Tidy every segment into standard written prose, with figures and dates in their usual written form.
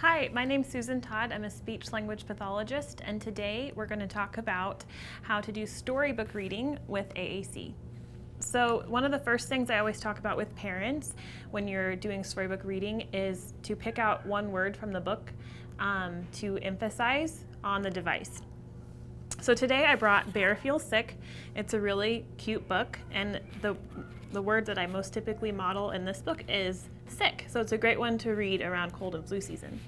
Hi, my name's Susan Todd. I'm a speech language pathologist, and today we're going to talk about how to do storybook reading with AAC. So one of the first things I always talk about with parents when you're doing storybook reading is to pick out one word from the book to emphasize on the device. So today I brought Bear Feels Sick. It's a really cute book, and the word that I most typically model in this book is sick. So it's a great one to read around cold and flu season.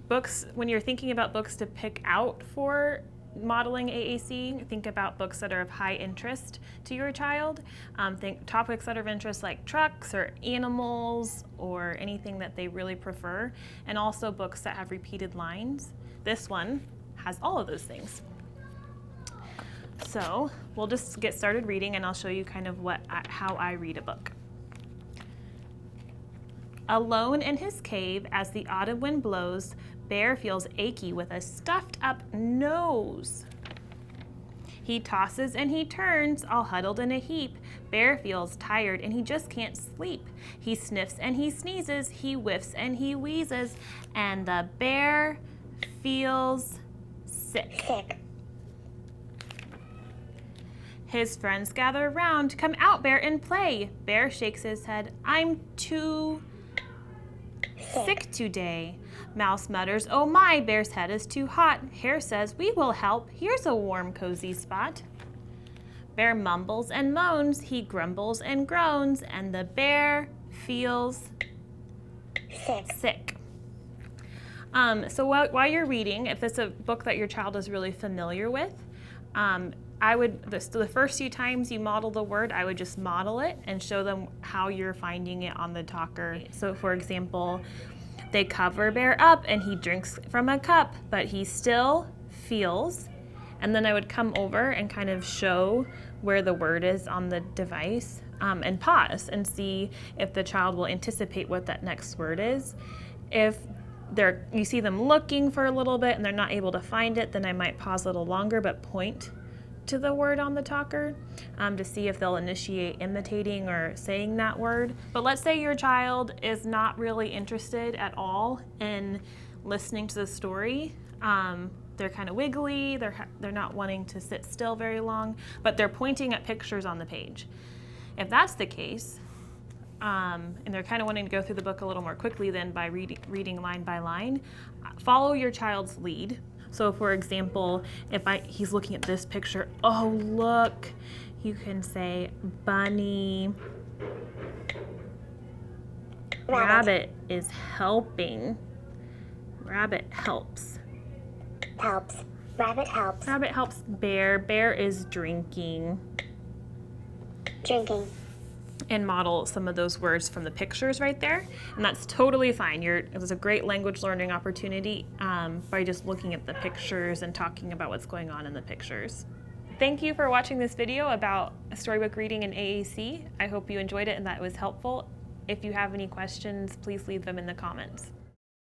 Books, when you're thinking about books to pick out for modeling AAC, think about books that are of high interest to your child. Think topics that are of interest like trucks or animals or anything that they really prefer, and also books that have repeated lines. This one has all of those things. So we'll just get started reading, and I'll show you kind of how I read a book. Alone in his cave as the autumn wind blows, Bear feels achy with a stuffed up nose. He tosses and he turns, all huddled in a heap. Bear feels tired and he just can't sleep. He sniffs and he sneezes, he whiffs and he wheezes, and the bear feels sick. His friends gather round. Come out, Bear, and play. Bear shakes his head. I'm too sick today. Mouse mutters, oh my, Bear's head is too hot. Hare says, we will help. Here's a warm, cozy spot. Bear mumbles and moans. He grumbles and groans, and the bear feels sick. So while you're reading, if it's a book that your child is really familiar with, the first few times you model the word, I would just model it and show them how you're finding it on the talker. So for example, they cover Bear up and he drinks from a cup, but he still feels. And then I would come over and kind of show where the word is on the device and pause and see if the child will anticipate what that next word is. If you see them looking for a little bit and they're not able to find it, then I might pause a little longer but point to the word on the talker to see if they'll initiate imitating or saying that word. But let's say your child is not really interested at all in listening to the story. They're kind of wiggly, they're not wanting to sit still very long, but they're pointing at pictures on the page. If that's the case, and they're kind of wanting to go through the book a little more quickly than by reading line by line, follow your child's lead. So for example, if he's looking at this picture, oh look, you can say bunny, rabbit is helping, rabbit helps. Rabbit helps. Rabbit helps bear, bear is drinking. And model some of those words from the pictures right there. And that's totally fine. It was a great language learning opportunity by just looking at the pictures and talking about what's going on in the pictures. Thank you for watching this video about storybook reading in AAC. I hope you enjoyed it and that it was helpful. If you have any questions, please leave them in the comments.